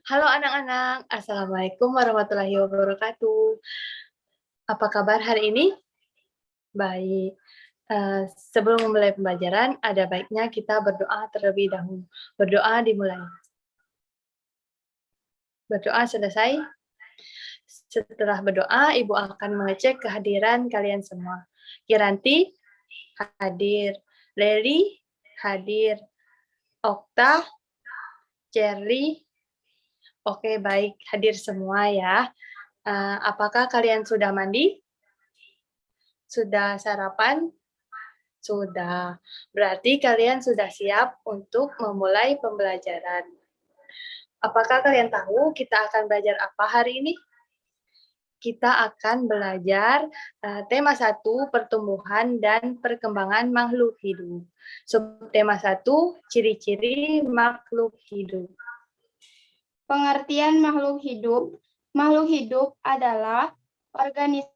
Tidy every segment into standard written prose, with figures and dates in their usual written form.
Halo anak-anak, Assalamualaikum warahmatullahi wabarakatuh. Apa kabar hari ini? Baik. Sebelum memulai pembelajaran, ada baiknya kita berdoa terlebih dahulu. Berdoa dimulai. Berdoa selesai. Setelah berdoa, Ibu akan mengecek kehadiran kalian semua. Kiranti hadir, Leri hadir, Okta, Cherry, oke baik, hadir semua ya. Apakah kalian sudah mandi? Sudah sarapan? Sudah. Berarti kalian sudah siap untuk memulai pembelajaran. Apakah kalian tahu kita akan belajar apa hari ini? Kita akan belajar tema 1, pertumbuhan dan perkembangan makhluk hidup. Subtema 1, ciri-ciri makhluk hidup. Pengertian makhluk hidup. Makhluk hidup adalah organisme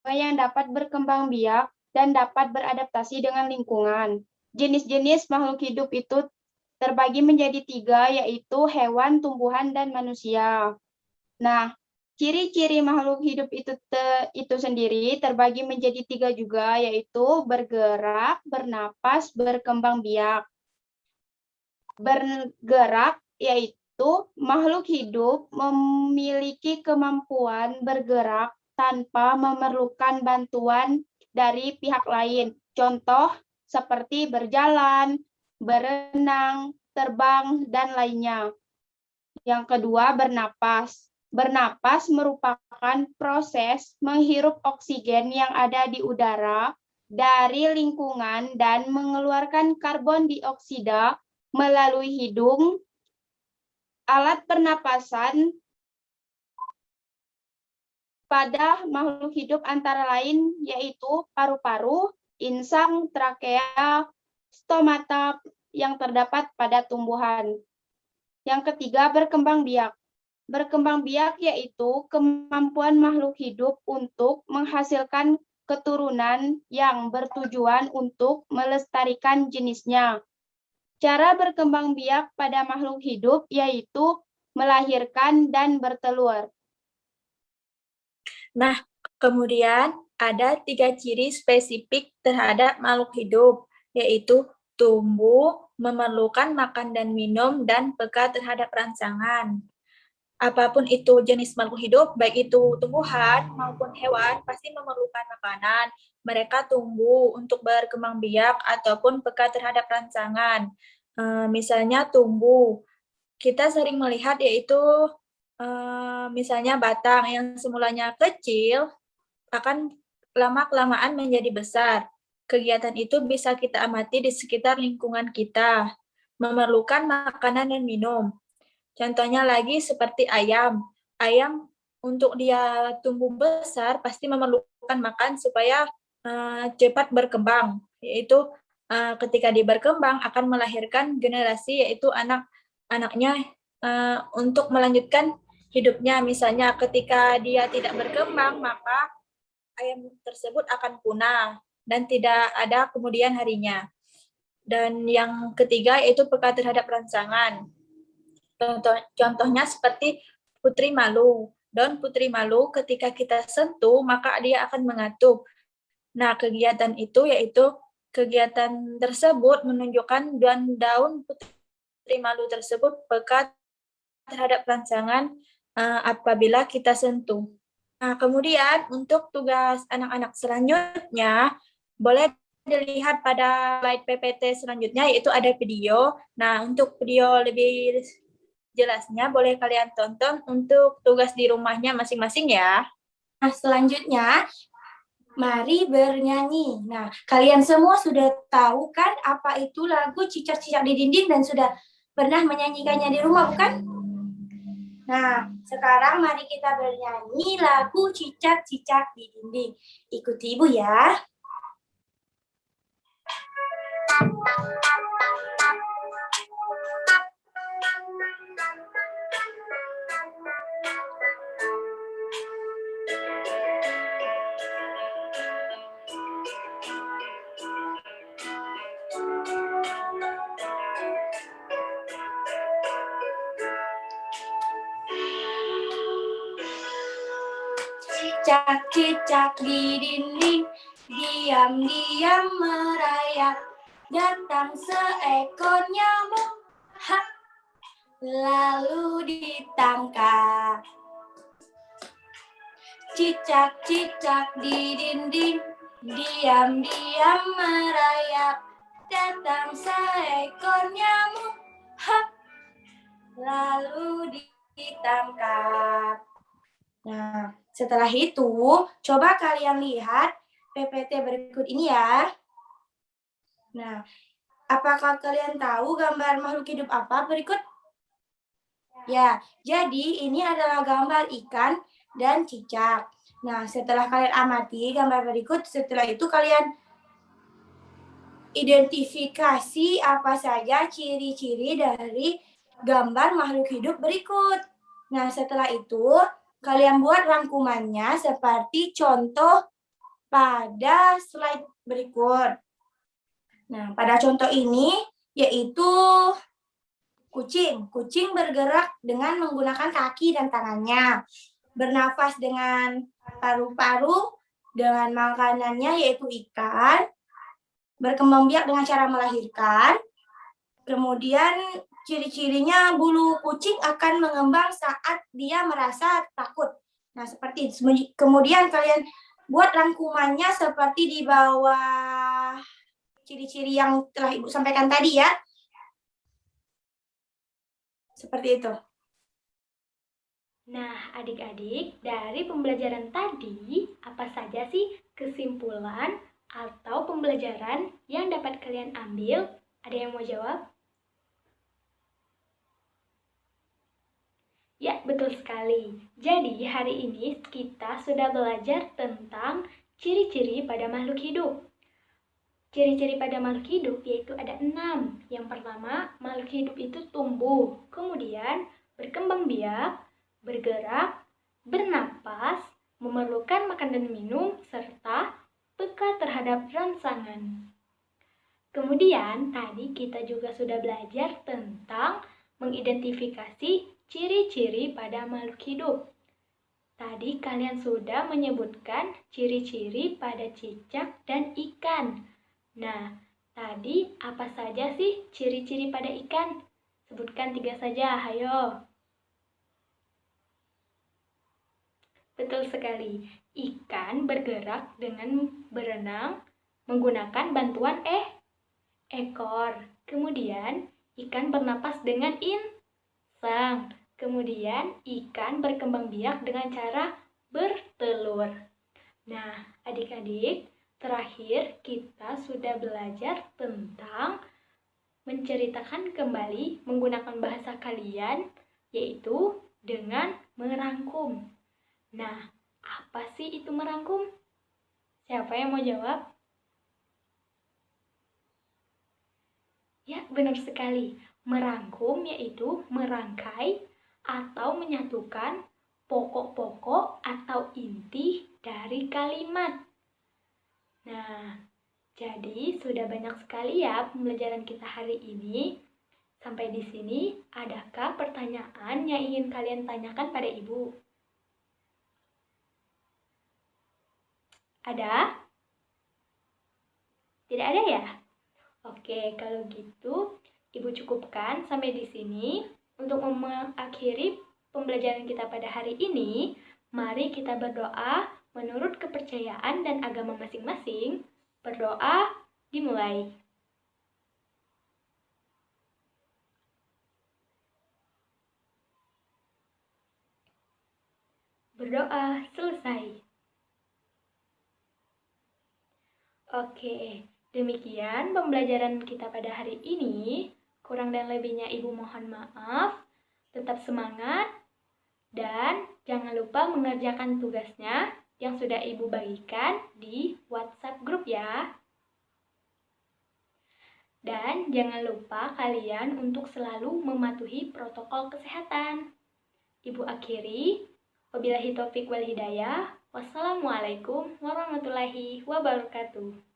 yang dapat berkembang biak dan dapat beradaptasi dengan lingkungan. Jenis-jenis makhluk hidup itu terbagi menjadi 3, yaitu hewan, tumbuhan, dan manusia. Nah, ciri-ciri makhluk hidup itu sendiri terbagi menjadi 3 juga, yaitu bergerak, bernapas, berkembang biak. Bergerak yaitu makhluk hidup memiliki kemampuan bergerak tanpa memerlukan bantuan dari pihak lain. Contoh seperti berjalan, berenang, terbang, dan lainnya. Yang kedua, bernapas. Bernapas merupakan proses menghirup oksigen yang ada di udara dari lingkungan dan mengeluarkan karbon dioksida melalui hidung. Alat pernapasan pada makhluk hidup antara lain yaitu paru-paru, insang, trakea, stomata yang terdapat pada tumbuhan. Yang ketiga, berkembang biak. Berkembang biak yaitu kemampuan makhluk hidup untuk menghasilkan keturunan yang bertujuan untuk melestarikan jenisnya. Cara berkembang biak pada makhluk hidup yaitu melahirkan dan bertelur. Nah, kemudian ada 3 ciri spesifik terhadap makhluk hidup, yaitu tumbuh, memerlukan makan dan minum, dan peka terhadap rangsangan. Apapun itu jenis makhluk hidup, baik itu tumbuhan maupun hewan, pasti memerlukan makanan. Mereka tumbuh untuk berkembang biak ataupun peka terhadap rangsangan. Misalnya tumbuh, kita sering melihat yaitu misalnya batang yang semulanya kecil akan lama-kelamaan menjadi besar. Kegiatan itu bisa kita amati di sekitar lingkungan kita, memerlukan makanan dan minum. Contohnya lagi seperti ayam. Ayam untuk dia tumbuh besar pasti memerlukan makan supaya cepat berkembang, yaitu ketika dia berkembang akan melahirkan generasi yaitu anak-anaknya untuk melanjutkan hidupnya. Misalnya ketika dia tidak berkembang, maka ayam tersebut akan punah dan tidak ada kemudian harinya. Dan yang ketiga yaitu peka terhadap rangsangan. Contohnya seperti putri malu. Daun putri malu ketika kita sentuh, maka dia akan mengatup. Nah, kegiatan itu yaitu kegiatan tersebut menunjukkan daun putri malu tersebut peka terhadap rangsangan apabila kita sentuh. Nah, kemudian untuk tugas anak-anak selanjutnya, boleh dilihat pada slide PPT selanjutnya, yaitu ada video. Nah, untuk video lebih jelasnya boleh kalian tonton untuk tugas di rumahnya masing-masing ya. Nah, selanjutnya, mari bernyanyi. Nah, kalian semua sudah tahu kan apa itu lagu Cicak-Cicak di Dinding dan sudah pernah menyanyikannya di rumah, bukan? Nah, sekarang mari kita bernyanyi lagu Cicak-Cicak di Dinding. Ikuti Ibu ya. Cicak-cicak di dinding, diam-diam merayap. Datang seekor nyamuk, ha, lalu ditangkap. Cicak-cicak di dinding, diam-diam merayap. Datang seekor nyamuk, ha, lalu ditangkap. Nah, setelah itu, coba kalian lihat PPT berikut ini ya. Nah, apakah kalian tahu gambar makhluk hidup apa berikut? Ya, jadi ini adalah gambar ikan dan cicak. Nah, setelah kalian amati gambar berikut, setelah itu kalian identifikasi apa saja ciri-ciri dari gambar makhluk hidup berikut. Nah, setelah itu kalian buat rangkumannya seperti contoh pada slide berikut. Nah, pada contoh ini yaitu kucing. Kucing bergerak dengan menggunakan kaki dan tangannya. Bernafas dengan paru-paru, dengan makanannya yaitu ikan. Berkembang biak dengan cara melahirkan. Kemudian ciri-cirinya bulu kucing akan mengembang saat dia merasa takut. Nah, seperti itu. Kemudian kalian buat rangkumannya seperti di bawah ciri-ciri yang telah Ibu sampaikan tadi ya. Seperti itu. Nah, adik-adik, dari pembelajaran tadi, apa saja sih kesimpulan atau pembelajaran yang dapat kalian ambil? Ada yang mau jawab? Ya, betul sekali. Jadi, hari ini kita sudah belajar tentang ciri-ciri pada makhluk hidup. Ciri-ciri pada makhluk hidup yaitu ada 6. Yang pertama, makhluk hidup itu tumbuh, kemudian berkembang biak, bergerak, bernapas, memerlukan makan dan minum, serta peka terhadap rangsangan. Kemudian, tadi kita juga sudah belajar tentang mengidentifikasi ciri-ciri pada makhluk hidup. Tadi kalian sudah menyebutkan ciri-ciri pada cicak dan ikan. Nah, tadi apa saja sih ciri-ciri pada ikan? Sebutkan 3 saja, ayo. Betul sekali. Ikan bergerak dengan berenang menggunakan bantuan ekor. Kemudian, ikan bernapas dengan insang. Kemudian, ikan berkembang biak dengan cara bertelur. Nah, adik-adik, terakhir kita sudah belajar tentang menceritakan kembali menggunakan bahasa kalian, yaitu dengan merangkum. Nah, apa sih itu merangkum? Siapa yang mau jawab? Ya, benar sekali. Merangkum yaitu merangkai atau menyatukan pokok-pokok atau inti dari kalimat. Nah, jadi sudah banyak sekali ya pembelajaran kita hari ini. Sampai di sini, adakah pertanyaan yang ingin kalian tanyakan pada Ibu? Ada? Tidak ada ya? Oke, kalau gitu Ibu cukupkan sampai di sini. Untuk mengakhiri pembelajaran kita pada hari ini, mari kita berdoa menurut kepercayaan dan agama masing-masing. Berdoa dimulai. Berdoa selesai. Oke, demikian pembelajaran kita pada hari ini. Kurang dan lebihnya Ibu mohon maaf. Tetap semangat dan jangan lupa mengerjakan tugasnya yang sudah Ibu bagikan di WhatsApp grup ya. Dan jangan lupa kalian untuk selalu mematuhi protokol kesehatan. Ibu akhiri, wabillahi taufik wal hidayah. Wassalamualaikum warahmatullahi wabarakatuh.